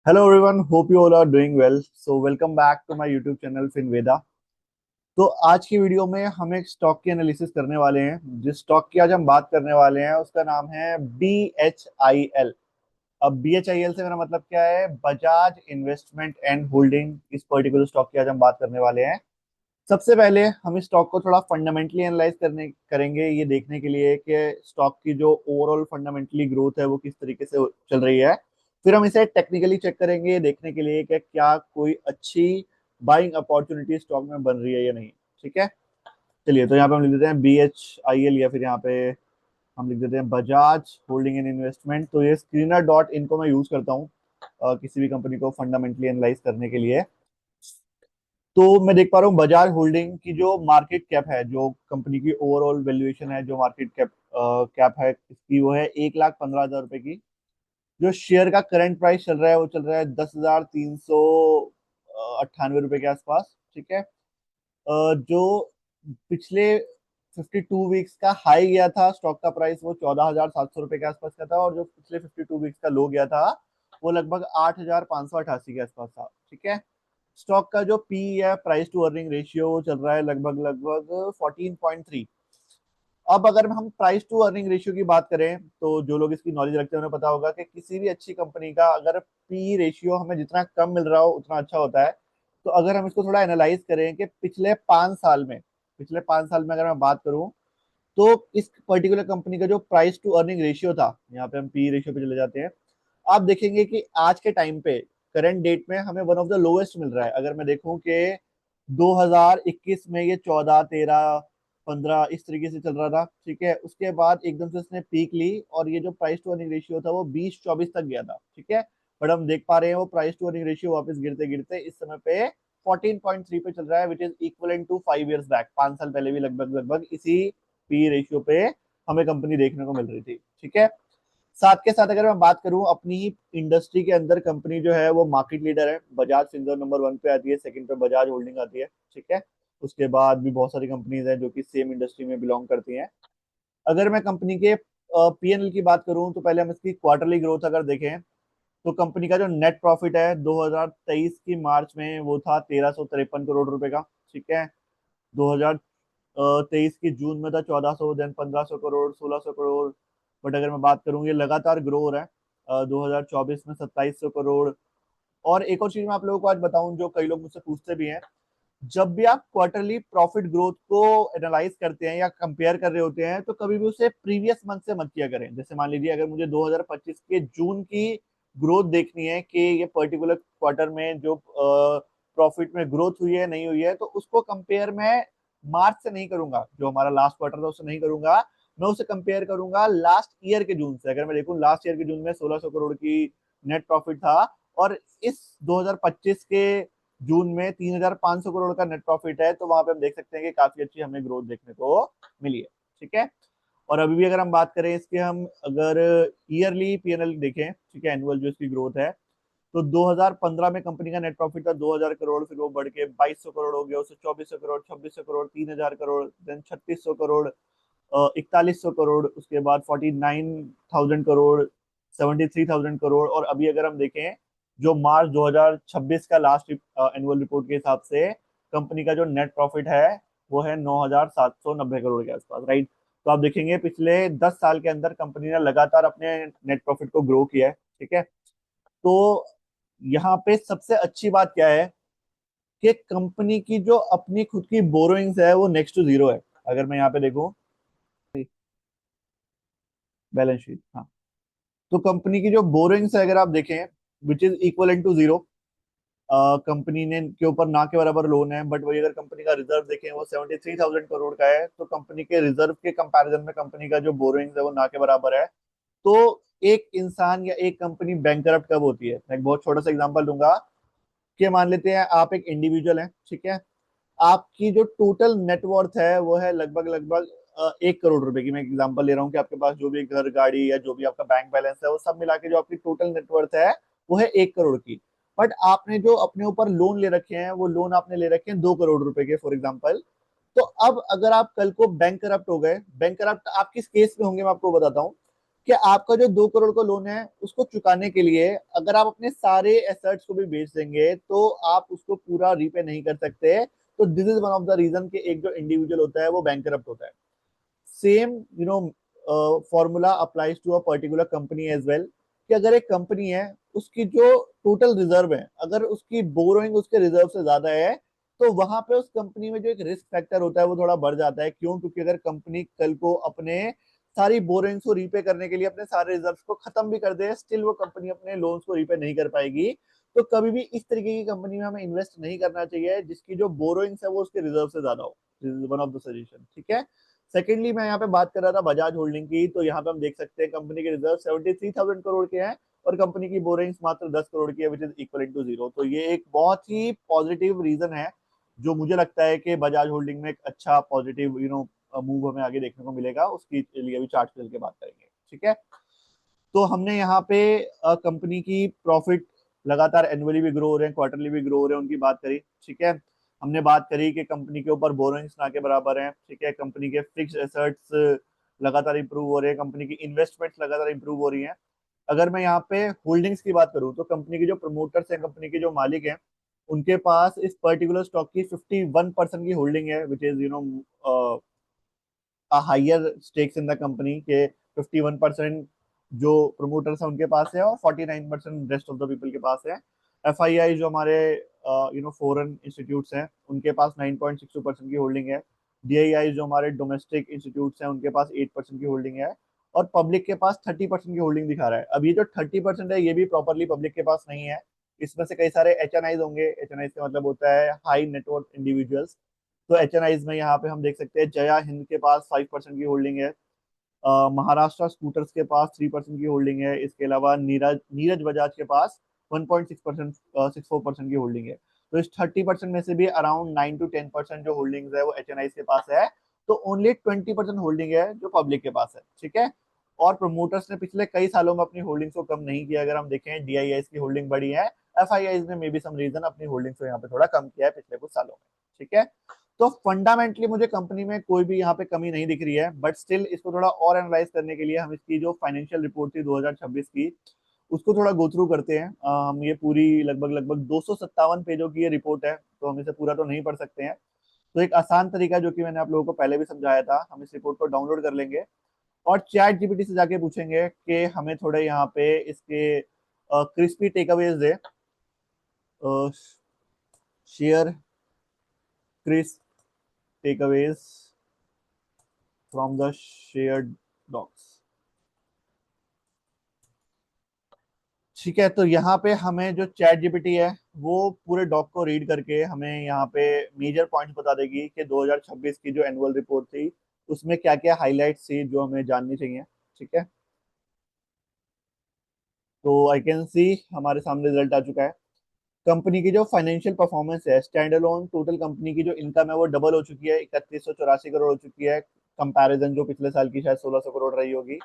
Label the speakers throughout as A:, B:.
A: Hello everyone, hope you all are doing well. So welcome back to my YouTube channel FinVeda. तो आज की video में हम एक स्टॉक की एनालिसिस करने वाले हैं। जिस स्टॉक की आज हम बात करने वाले हैं उसका नाम है BHIL। अब BHIL से मेरा मतलब क्या है? Bajaj investment and holding. इस पर्टिकुलर स्टॉक की आज हम बात करने वाले हैं। सबसे पहले हम इस स्टॉक को थोड़ा फंडामेंटली एनालाइज करने करेंगे, ये देखने के लिए कि स्टॉक की जो ओवरऑल फंडामेंटली ग्रोथ है वो किस तरीके से चल रही है। फिर हम इसे टेक्निकली चेक करेंगे, ये देखने के लिए कि क्या कोई अच्छी बाइंग अपॉर्चुनिटी स्टॉक में बन रही है या नहीं। ठीक है, चलिए तो यहाँ पे हम लिख देते हैं BHIL, या फिर यहाँ पे हम लिख देते हैं बजाज होल्डिंग एंड इन्वेस्टमेंट। तो ये स्क्रीनर डॉट इन को मैं यूज करता हूँ किसी भी कंपनी को फंडामेंटली एनालाइज करने के लिए। तो मैं देख पा रहा हूँ बजाज होल्डिंग की जो मार्केट कैप है, जो कंपनी की ओवरऑल वैल्यूएशन है, जो मार्केट कैप कैप है इसकी, वो है 1,15,000 रुपए की। जो शेयर का करंट प्राइस चल रहा है वो चल रहा है 10,398 रुपए के आसपास। ठीक है, जो पिछले 52 वीक्स का हाई गया था स्टॉक का प्राइस, वो 14,700 रुपए के आसपास का था, और जो पिछले 52 वीक्स का लो गया था वो लगभग 8,588 के आसपास था। ठीक है, स्टॉक का जो पी है, प्राइस टू अर्निंग रेशियो, चल रहा है लगभग लगभग 14.3। अब अगर हम प्राइस टू अर्निंग रेशियो की बात करें तो जो लोग इसकी नॉलेज रखते हैं उन्हें पता होगा कि किसी भी अच्छी कंपनी का अगर पी रेशियो हमें जितना कम मिल रहा हो उतना अच्छा होता है। तो अगर हम इसको थोड़ा एनालाइज करें कि पिछले 5 साल में अगर मैं बात करूं, तो इस पर्टिकुलर कंपनी का जो प्राइस टू अर्निंग रेशियो था, यहाँ पे हम पी रेशियो पे चले जाते हैं, आप देखेंगे कि आज के टाइम पे करंट डेट में हमें वन ऑफ द लोएस्ट मिल रहा है। अगर मैं देखूं कि 2021 में ये 14, 13, 15 इस तरीके से चल रहा था। ठीक है, उसके बाद एकदम से इसने पीक ली और ये जो प्राइस टू अर्निंग रेशियो था वो 20-24 तक गया था। ठीक है, बट हम देख पा रहे हैं वो प्राइस टू अर्निंग रेशियो वापस गिरते गिरते इस समय पे 14.3 पे चल रहा है, which is equal to 5 years back. 5 साल पहले भी लगभग लगभग इसी पी रेशियो पे हमें कंपनी देखने को मिल रही थी। ठीक है, साथ के साथ अगर मैं बात करूं अपनी ही इंडस्ट्री के अंदर, कंपनी जो है वो मार्केट लीडर है। बजाज फिनसर्व नंबर 1 पे आती है, सेकंड पे बजाज होल्डिंग आती है। ठीक है, उसके बाद भी बहुत सारी कंपनीज हैं जो कि सेम इंडस्ट्री में बिलोंग करती हैं। अगर मैं कंपनी के पीएनएल की बात करूं तो पहले हम इसकी क्वार्टरली ग्रोथ अगर देखें, तो कंपनी का जो नेट प्रॉफिट है 2023 की मार्च में वो था 1,353 करोड़ रुपए का। ठीक है, 2023 की जून में था 1,400, देन 1,500 करोड़, 1,600 करोड़। बट अगर मैं बात करूँ, ये लगातार ग्रो हो रहा है। 2024 में 2,700 करोड़। और एक और चीज मैं आप लोगों को आज बताऊं जो कई लोग मुझसे पूछते भी हैं, जब भी आप क्वार्टरली प्रॉफिट ग्रोथ को एनालाइज करते हैं या कंपेयर कर रहे होते हैं, तो कभी भी उसे प्रीवियस मंथ से मत किया करें। जैसे मान लीजिए अगर मुझे 2025 के जून की ग्रोथ देखनी है कि ये पर्टिकुलर क्वार्टर में जो प्रॉफिट में ग्रोथ हुई है नहीं हुई है, तो उसको कंपेयर मैं मार्च से नहीं करूंगा, जो हमारा लास्ट क्वार्टर था उससे नहीं करूंगा। मैं उसे कंपेयर करूंगा लास्ट ईयर के जून से। अगर मैं देखूं लास्ट ईयर के जून में 1,600 करोड़ की नेट प्रॉफिट था, और इस 2025 के जून में 3,500 करोड़ का नेट प्रॉफिट है, तो वहां पे हम देख सकते हैं कि काफी अच्छी हमें ग्रोथ देखने को मिली है। ठीक है, और अभी भी अगर हम बात करें इसके, हम अगर ईयरली पीएनएल देखें, ठीक है, एनुअल जो इसकी ग्रोथ है, तो 2015 में कंपनी का नेट प्रॉफिट था 2,000 करोड़, फिर वो बढ़ के 2,200 करोड़ हो गया, उससे 2,400 करोड़, 2,600 करोड़, 3,000 करोड़, देन 3,600 करोड़, 4,100 करोड़, उसके बाद 49,000 करोड़, 73,000 करोड़। और अभी अगर हम देखें, जो मार्च 2026 का लास्ट एनुअल रिपोर्ट के हिसाब से कंपनी का जो नेट प्रॉफिट है वो है 9,790 करोड़ के आसपास। राइट, तो आप देखेंगे पिछले 10 साल के अंदर कंपनी ने लगातार अपने नेट प्रॉफिट को ग्रो किया है। ठीक है, तो यहाँ पे सबसे अच्छी बात क्या है कि कंपनी की जो अपनी खुद की बोरोइंग्स है वो नेक्स्ट टू जीरो है। अगर मैं यहाँ पे देखूं बैलेंस शीट, हाँ, तो कंपनी की जो बोरोइंग्स है अगर आप देखें, which is equal to zero. Company ने के ऊपर ना के बराबर लोन है, बट वही अगर कंपनी का रिजर्व देखें वो 73,000 करोड़ का है, तो कंपनी के रिजर्व के कंपैरिजन में कंपनी का जो बोरोइंग्स है वो ना के बराबर है। तो एक इंसान या एक कंपनी बैंकरप्ट कब होती है? मैं एक बहुत छोटा सा एग्जांपल दूंगा कि मान लेते हैं आप एक इंडिविजुअल हैं। ठीक है, आपकी जो टोटल नेटवर्थ है वो है लगभग लगभग 1 करोड़ रुपए की। मैं एग्जांपल ले रहा हूँ कि आपके पास जो भी घर गाड़ी या जो भी आपका बैंक बैलेंस है वो सब मिला के जो आपकी टोटल नेटवर्थ है वो है 1 करोड़ की। बट आपने जो अपने ऊपर लोन ले रखे हैं वो लोन आपने ले रखे हैं 2 करोड़ रुपए के, फॉर एग्जाम्पल। तो अब अगर आप कल को बैंक करप्ट हो गए, बैंक करप्ट आप किस केस में होंगे मैं आपको बताता हूँ, कि आपका जो 2 करोड़ का लोन है उसको चुकाने के लिए अगर आप अपने सारे एसेट्स को भी बेच देंगे तो आप उसको पूरा रीपे नहीं कर सकते। तो this is one of the reason कि एक जो इंडिविजुअल होता है वो बैंकरप्ट होता है। Same formula applies to a particular company as well, कि अगर एक कंपनी है उसकी जो टोटल रिजर्व है अगर उसकी बोरोइंग उसके रिजर्व से ज्यादा है तो वहां पे उस कंपनी में जो एक रिस्क फैक्टर होता है वो थोड़ा बढ़ जाता है। क्यों? क्योंकि अगर कंपनी कल को अपने सारी बोरोइंग्स को रीपे करने के लिए अपने सारे रिजर्व को खत्म भी कर दे, स्टिल वो कंपनी अपने लोन्स को रीपे नहीं कर पाएगी। तो कभी भी इस तरीके की कंपनी में हमें इन्वेस्ट नहीं करना चाहिए जिसकी जो बोरोइंग्स है वो उसके रिजर्व से ज्यादा हो। This is one of the suggestion. ठीक है। सेकेंडली मैं यहाँ पे बात कर रहा था बजाज होल्डिंग की, तो यहाँ पे हम देख सकते हैं कंपनी के रिजर्व 73,000 करोड़ के हैं और कंपनी की बोरिंग्स मात्र 10 करोड़ की है, which is equal to zero. तो ये एक बहुत ही पॉजिटिव रीजन है जो मुझे लगता है कि बजाज होल्डिंग में एक अच्छा पॉजिटिव मूव हमें आगे देखने को मिलेगा। उसकी लिए भी चार्ट चल के बात करेंगे। ठीक है। तो हमने यहाँ पे कंपनी की प्रॉफिट लगातार एनुअली भी ग्रो हो रहे हैं, क्वार्टरली भी ग्रो हो रहे हैं, उनकी बात करी। ठीक है। हमने बात करी कि कंपनी के ऊपर बोरोइंग्स ना के बराबर हैं। ठीक है। कंपनी के फिक्स एसेट्स लगातार इंप्रूव हो रहे हैं, कंपनी की इन्वेस्टमेंट्स लगातार इंप्रूव हो रही हैं। अगर मैं यहाँ पे होल्डिंग्स की बात करूँ तो कंपनी के जो प्रमोटर्स हैं, कंपनी के जो मालिक हैं, उनके पास इस पर्टिकुलर स्टॉक की 51% की होल्डिंग है, which is higher stakes in the company के 51% जो प्रमोटर्स हैं उनके पास है और 49% रेस्ट ऑफ द पीपल के पास है। एफ आई आई जो हमारे फॉरेन इंस्टीट्यूट्स हैं उनके पास 9.62% की होल्डिंग है। डी आई आई जो हमारे डोमेस्टिक इंस्टीट्यूट्स हैं उनके पास 8% की होल्डिंग है। और पब्लिक के पास 30% की होल्डिंग दिखा रहा है। अब ये जो 30% है ये भी प्रॉपरली पब्लिक के पास नहीं है। इसमें से कई सारे एच एन आईज होंगे। एच एन आईज का मतलब होता है हाई नेटवर्क इंडिविजुअल्स। तो एच एन आईज में यहाँ पे हम देख सकते हैं जया हिंद के पास 5% की होल्डिंग है। महाराष्ट्र स्कूटर्स के पास 3% की होल्डिंग है। इसके अलावा नीरज नीरज बजाज के पास 1.6% 64% की होल्डिंग है। तो इस 30% में से भी अराउंड 9 to 10% जो होल्डिंग्स है वो एच एन आईज के पास है। तो ओनली 20% होल्डिंग है जो पब्लिक के पास है। ठीक है। और प्रमोटर्स ने पिछले कई सालों में अपनी होल्डिंग्स को कम नहीं किया। अगर हम देखें डी आई की होल्डिंग बढ़ी है, एफ आई आई ने मे बी सम रीजन अपनी होल्डिंग्स को यहाँ पे थोड़ा कम किया है पिछले कुछ सालों में। ठीक है। तो फंडामेंटली मुझे कंपनी में कोई भी यहाँ पे कमी नहीं दिख रही है, बट स्टिल इसको थोड़ा और एनालाइज करने के लिए हम इसकी जो फाइनेंशियल रिपोर्ट थी 2026 की उसको थोड़ा गो थ्रू करते हैं। हम ये पूरी लगभग लगभग 257 पेजों की ये रिपोर्ट है, तो हम इसे पूरा तो नहीं पढ़ सकते हैं। तो एक आसान तरीका जो कि मैंने आप लोगों को पहले भी समझाया था, हम इस रिपोर्ट को डाउनलोड कर लेंगे और चैट जीपीटी से जाके पूछेंगे कि हमें थोड़े यहाँ पे इसके क्रिस्पी टेकअवेज दे। Share crisp takeaways from the shared docs. ठीक है। तो यहाँ पे हमें जो चैट जीपीटी है वो पूरे डॉक को रीड करके हमें यहाँ पे मेजर पॉइंट्स बता देगी कि 2026 की जो एनुअल रिपोर्ट थी उसमें क्या क्या हाइलाइट्स थी जो हमें जाननी चाहिए। ठीक है। तो आई कैन सी हमारे सामने रिजल्ट आ चुका है। कंपनी की जो फाइनेंशियल परफॉर्मेंस है, स्टैंड अलोन टोटल कंपनी की जो इनकम है वो डबल हो चुकी है, 3184 करोड़ हो चुकी है। कंपैरिजन जो पिछले साल की शायद 1600 करोड़ रही होगी।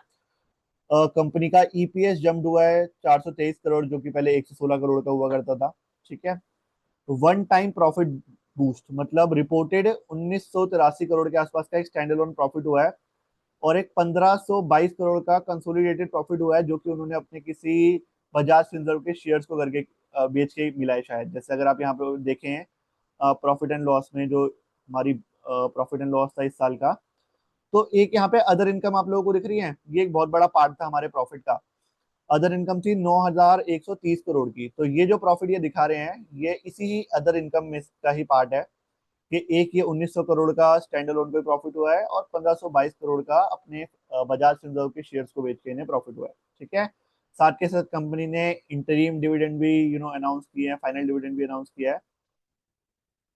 A: कंपनी का ईपीएस जम्प हुआ है 423 करोड़, जो कि पहले 116 करोड़ का हुआ करता था। ठीक है। वन टाइम प्रॉफिट बूस्ट मतलब रिपोर्टेड 1983 करोड़ के आसपास का एक स्टैंड अलोन प्रॉफिट हुआ है और एक 1522 करोड़ का कंसोलिडेटेड प्रॉफिट हुआ है जो कि उन्होंने अपने किसी बजाज फिनसर्व के शेयर्स को करके बेच के मिला है शायद। जैसे अगर आप यहाँ पे देखें प्रॉफिट एंड लॉस में जो हमारी प्रॉफिट एंड लॉस था इस साल का, तो एक यहाँ पे अदर इनकम आप लोगों को दिख रही है। ये एक बहुत बड़ा पार्ट था हमारे प्रॉफिट का। अदर इनकम थी 9130 करोड़ की। तो ये जो प्रॉफिट ये दिखा रहे हैं ये इसी ही अदर इनकम में का ही पार्ट है कि एक ये 1900 करोड़ का स्टैंड अलोन पे प्रॉफिट हुआ है और 1522 करोड़ का अपने बजाज फिनसर्व के शेयर्स को बेच के इन्हें प्रॉफिट हुआ है। ठीक है। साथ के साथ कंपनी ने इंटरिम डिविडेंड भी अनाउंस किया है, फाइनल डिविडेंड भी अनाउंस किया है।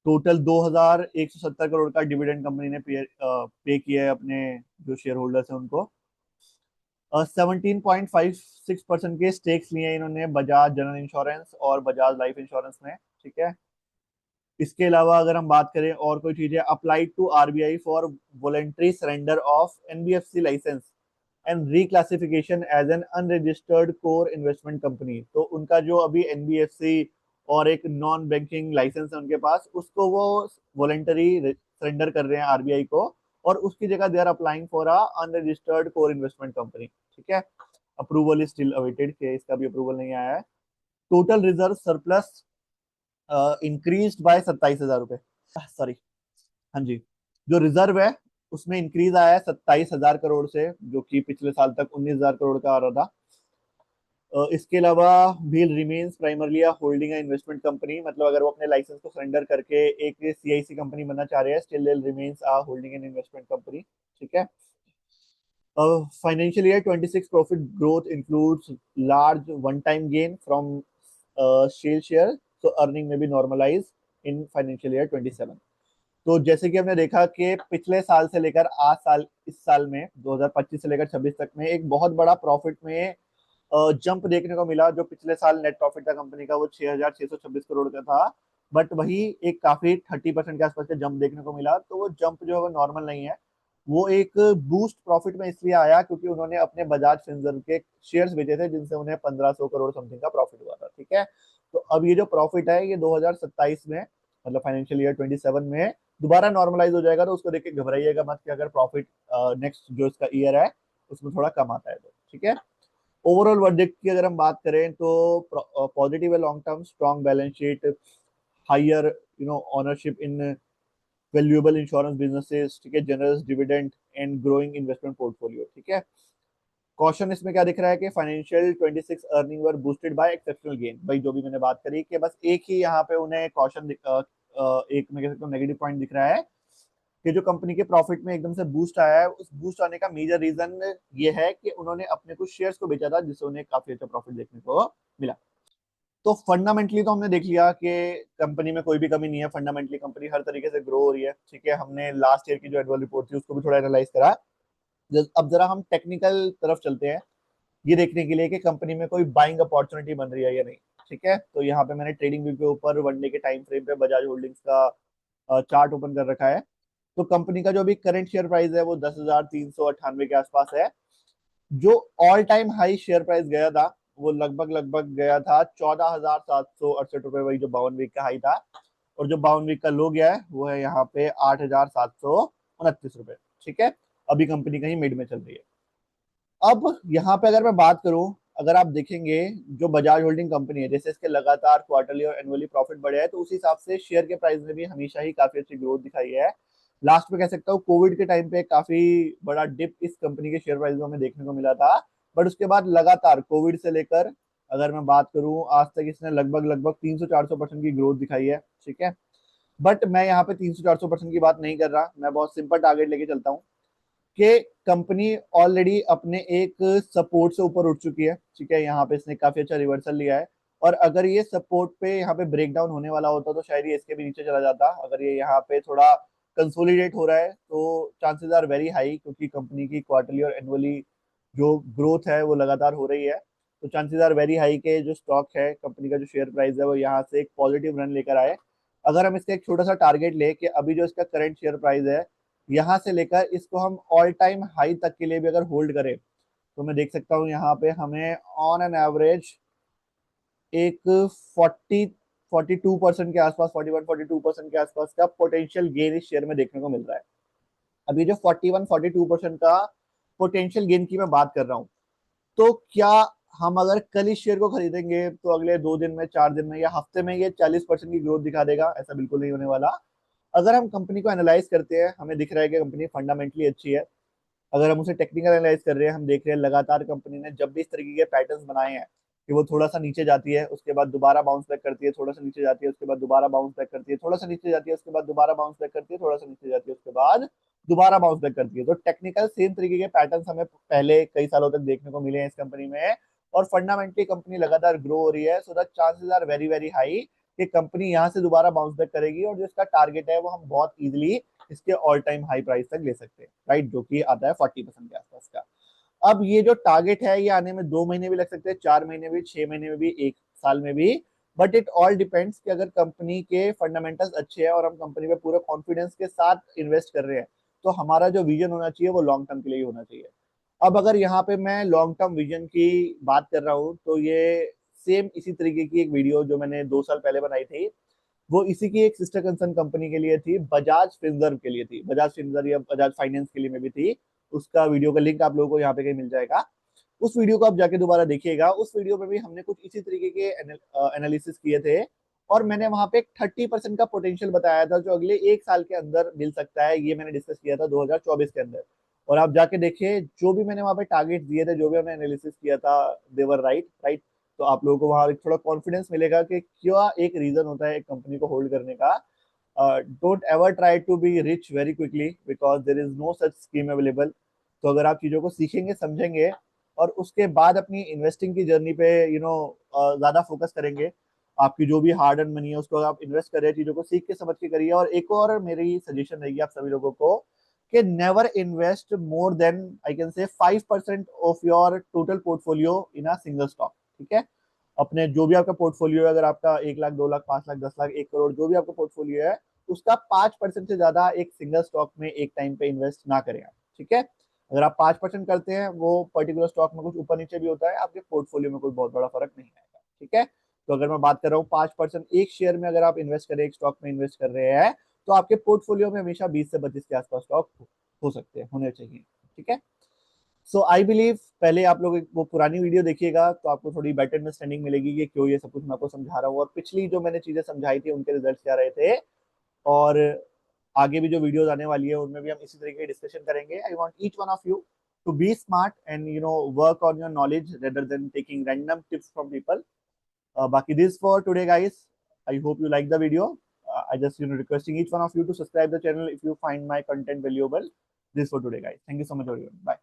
A: टोटल 2170 करोड़ का डिविडेंड कंपनी ने पे किया है अपने जो शेयर होल्डर्स हैं उनको। 17.56% के स्टेक्स लिए इन्होंने बजाज जनरल इंश्योरेंस और बजाज लाइफ इंश्योरेंस में। ठीक है। इसके अलावा अगर हम बात करें और कोई चीजें, applied to RBI for voluntary surrender of NBFC licence and reclassification as an unregistered core investment company. तो उनका जो अभी एनबीएफसी और एक नॉन बैंकिंग लाइसेंस है उनके पास, उसको वो वॉलेंटरी सरेंडर कर रहे हैं आरबीआई को और उसकी जगह they are applying for a unregistered core investment company. ठीक है। अप्रूवल इज स्टिल अवेटेड, के इसका भी अप्रूवल नहीं आया है। Total reserve surplus increase by 27,000 रुपए, सॉरी, हाँ जी, जो रिजर्व है उसमें इंक्रीज आया है 27,000 करोड़ से, जो कि पिछले साल तक 19,000 करोड़ का आ रहा था। इसके अलावा wheel remains primarily a holding and investment company, मतलब अगर वो अपने लाइसेंस को सरेंडर करके एक सीआईसी कंपनी बनना चाह रहे हैं, still they remains a holding and investment company, ठीक है। Financial year 26 profit growth includes large one-time gain from share share, so earning may be normalized in financial year 27. तो जैसे कि हमने देखा कि पिछले साल से लेकर आज साल, इस साल में 2025 से लेकर 26 तक में एक बहुत बड़ा प्रॉफिट में जंप देखने को मिला। जो पिछले साल नेट प्रॉफिट था कंपनी का वो 6,626 करोड़ का था, बट वही एक काफी 30% के आसपास का जंप देखने को मिला। तो वो जंप जो है वो नॉर्मल नहीं है, वो एक बूस्ट प्रॉफिट में इसलिए आया क्योंकि उन्होंने अपने बजाज फिनसर्व के शेयर्स बेचे थे, जिनसे उन्हें 1,500 करोड़ समथिंग का प्रॉफिट हुआ था, ठीक है। तो अब ये जो प्रॉफिट है ये 2027 में, मतलब फाइनेंशियल ईयर 27 में दोबारा नॉर्मलाइज हो जाएगा। तो उसको देख के घबराइएगा मत कि अगर प्रॉफिट नेक्स्ट जो इसका ईयर है उसमें थोड़ा कम आता है तो, ठीक है। ओवरऑल वर्डिक्ट की अगर हम बात करें तो पॉजिटिव है long term, strong balance sheet, higher ownership in valuable insurance businesses, ठीक है, generous dividend and growing investment portfolio, ठीक है। कॉशन इसमें क्या दिख रहा है कि financial 26 earning were boosted by exceptional gain, भाई जो भी मैंने बात करी कि बस एक ही यहाँ पे उन्हें कॉशन, एक मैं कह सकता हूँ नेगेटिव पॉइंट दिख रहा है कि जो कंपनी के प्रॉफिट में एकदम से बूस्ट आया है, उस बूस्ट आने का मेजर रीजन ये है कि उन्होंने अपने कुछ शेयर्स को बेचा था, जिससे उन्हें काफी अच्छा प्रॉफिट देखने को मिला। तो फंडामेंटली तो हमने देख लिया कि कंपनी में कोई भी कमी नहीं है, फंडामेंटली कंपनी हर तरीके से ग्रो हो रही है, ठीक है। हमने लास्ट ईयर की जो एनुअल रिपोर्ट थी उसको भी थोड़ा एनालाइज करा। अब जरा हम टेक्निकल तरफ चलते हैं, ये देखने के लिए कि कंपनी में कोई बाइंग अपॉर्चुनिटी बन रही है या नहीं, ठीक है। तो यहाँ पे मैंने ट्रेडिंग व्यू के ऊपर वनडे के टाइम फ्रेम पे बजाज होल्डिंग्स का चार्ट ओपन कर रखा है। तो कंपनी का जो अभी करंट शेयर प्राइस है वो 10,398 के आसपास है। जो all time high share price गया था वो लगभग लगभग गया था 14,768 रुपए, वही जो 52 वीक का हाई था। और जो 52 वीक का लो गया है वो है यहाँ पे 8,729 रुपए, ठीक है। अभी कंपनी कहीं मिड में चल रही है। अब यहाँ पे अगर मैं बात करूं, अगर आप देखेंगे जो बजाज होल्डिंग कंपनी है, जैसे इसके लगातार क्वार्टरली और एनुअली प्रॉफिट बढ़े हैं, तो उस हिसाब से शेयर के प्राइस में भी हमेशा ही काफी अच्छी ग्रोथ दिखाई है। लास्ट में कह सकता हूँ कोविड के टाइम पे काफी बड़ा डिप इस कंपनी के शेयर प्राइस में हमें देखने को मिला था, बट उसके बाद लगातार कोविड से लेकर अगर मैं बात करूं आज तक इसने लगभग लगभग 300-400% की ग्रोथ दिखाई है, ठीक है। बट मैं यहाँ पे 300-400% की बात नहीं कर रहा, मैं बहुत सिंपल टारगेट लेके चलता हूँ कि कंपनी ऑलरेडी अपने एक सपोर्ट से ऊपर उठ चुकी है, ठीक है। यहाँ पे इसने काफी अच्छा रिवर्सल लिया है, और अगर ये सपोर्ट पे यहाँ पे ब्रेक डाउन होने वाला होता तो शायद ये इसके भी नीचे चला जाता। अगर ये यहाँ पे थोड़ा कंसोलिडेट हो रहा है तो चांसेस आर वेरी हाई, क्योंकि कंपनी की क्वार्टरली और एनुअली जो ग्रोथ है वो लगातार हो रही है। तो चांसेस आर वेरी हाई के जो स्टॉक है कंपनी का, जो शेयर प्राइस है वो यहाँ से एक पॉजिटिव रन लेकर आए। अगर हम इसका एक छोटा सा टारगेट ले कि अभी जो इसका करंट शेयर प्राइस है, यहाँ से लेकर इसको हम ऑल टाइम हाई तक के लिए भी अगर होल्ड करें तो मैं देख सकता हूँ यहाँ पे हमें ऑन एन एवरेज एक 42% के आसपास, 41-42% के आसपास का पोटेंशियल गेन इस शेयर में देखने को मिल रहा है। अभी जो 41-42% का पोटेंशियल गेन की मैं बात कर रहा हूँ, तो क्या हम अगर कल इस शेयर को खरीदेंगे तो अगले 2 दिन में, 4 दिन में या हफ्ते में ये 40% की ग्रोथ दिखा देगा? ऐसा बिल्कुल नहीं होने वाला। अगर हम कंपनी को एनालाइज करते हैं, हमें दिख रहा है कि कंपनी फंडामेंटली अच्छी है। अगर हम उसे टेक्निकल एनालाइज कर रहे हैं, हम देख रहे हैं लगातार कंपनी ने जब भी इस तरीके के पैटर्न्स बनाए हैं कि वो थोड़ा सा नीचे जाती है उसके बाद दोबारा बाउंस बैक करती है, थोड़ा सा नीचे जाती है उसके बाद दोबारा बाउंस बैक करती है, थोड़ा सा नीचे जाती है उसके बाद दोबारा बाउंस बैक करती है, थोड़ा सा नीचे जाती है उसके बाद दोबारा बाउंस बैक करती है। तो टेक्निकल सेम तरीके के पैटर्न्स हमें पहले कई सालों तक देखने को मिले हैं इस कंपनी में, और फंडामेंटली कंपनी लगातार ग्रो हो रही है। So the chances are very very high कि कंपनी यहाँ से दोबारा बाउंस बैक करेगी, और जो इसका टारगेट है वो हम बहुत इजीली इसके ऑल टाइम हाई प्राइस तक ले सकते हैं, राइट, जो कि आता है 40% के आसपास का। अब ये जो टारगेट है ये आने में 2 महीने भी लग सकते हैं, 4 महीने भी, 6 महीने में भी, 1 साल में भी, बट इट ऑल डिपेंड्स कि अगर कंपनी के फंडामेंटल्स अच्छे हैं और हम कंपनी पे पूरे कॉन्फिडेंस के साथ इन्वेस्ट कर रहे हैं, तो हमारा जो विजन होना चाहिए वो लॉन्ग टर्म के लिए ही होना चाहिए। अब अगर यहाँ पे मैं लॉन्ग टर्म विजन की बात कर रहा हूँ तो ये सेम इसी तरीके की एक वीडियो जो मैंने 2 साल पहले बनाई थी, वो इसी की एक सिस्टर कंसर्न कंपनी के लिए थी, बजाज फिनसर्व के लिए थी, बजाज फिनसर्व या बजाज फाइनेंस के लिए में भी थी। उसका वीडियो का लिंक आप लोगों को यहाँ पे कहीं मिल जाएगा। उस वीडियो को आप जाके दोबारा देखिएगा। उस वीडियो में भी हमने कुछ इसी तरीके के एनालिसिस किए थे, और मैंने वहां पे 30% का पोटेंशियल बताया था जो अगले 1 साल के अंदर मिल सकता है। ये मैंने डिस्कस किया था 2024 के अंदर। और आप जाके देखिए, जो भी मैंने वहां पे टारगेट दिए थे, जो भी हमने एनालिसिस किया था, देवर राइट राइट। तो आप लोगों को वहां एक थोड़ा कॉन्फिडेंस मिलेगा कि क्या एक रीजन होता है एक कंपनी को होल्ड करने का। Don't ever try to be rich very quickly, because there is no such scheme available. तो अगर आप चीजों को सीखेंगे, समझेंगे, और उसके बाद अपनी इन्वेस्टिंग की जर्नी पे ज्यादा फोकस करेंगे, आपकी जो भी हार्ड अर्न मनी है उसको आप इन्वेस्ट करें, चीजों को सीख के समझ के करिए। और एक और मेरी सजेशन रहेगी आप सभी लोगों को कि never invest more than, I can say, 5% of your total portfolio in a single stock. ठीक है? अपने जो भी आपका पोर्टफोलियो है, अगर आपका 1 लाख, 2 लाख, 5 लाख, 10 लाख, 1 करोड़, जो भी आपका पोर्टफोलियो है, उसका 5% से ज्यादा एक सिंगल स्टॉक में एक टाइम पे इन्वेस्ट ना करें आप। ठीक है? अगर आप 5% करते हैं, वो पर्टिकुलर स्टॉक में कुछ ऊपर नीचे भी होता है, आपके पोर्टफोलियो में कोई बहुत बड़ा फर्क नहीं आएगा। ठीक है? तो अगर मैं बात कर रहा हूँ 5% एक शेयर में, अगर आप इन्वेस्ट करें, एक स्टॉक में इन्वेस्ट कर रहे हैं, तो आपके पोर्टफोलियो में हमेशा 20 से 25 के आसपास स्टॉक हो सकते हैं, होने चाहिए। ठीक है? सो आई बिलीव, पहले आप लोग वो पुरानी वीडियो देखिएगा तो आपको थोड़ी बेटर अंडरस्टैंडिंग मिलेगी कि क्यों ये सब कुछ मैं आपको समझा रहा हूँ, और पिछली जो मैंने चीजें समझाई थी उनके रिजल्ट क्या रहे थे। और आगे भी जो वीडियोस आने वाली है उनमें भी हम इसी तरीके की डिस्कशन करेंगे। I want each one of you to be smart and work on your knowledge rather than taking random tips from people. Baki this for today, guys. I hope you like the video. I just requesting each one of you to subscribe the channel if you find my content valuable. This for today, guys. Thank you so much, everyone. Bye.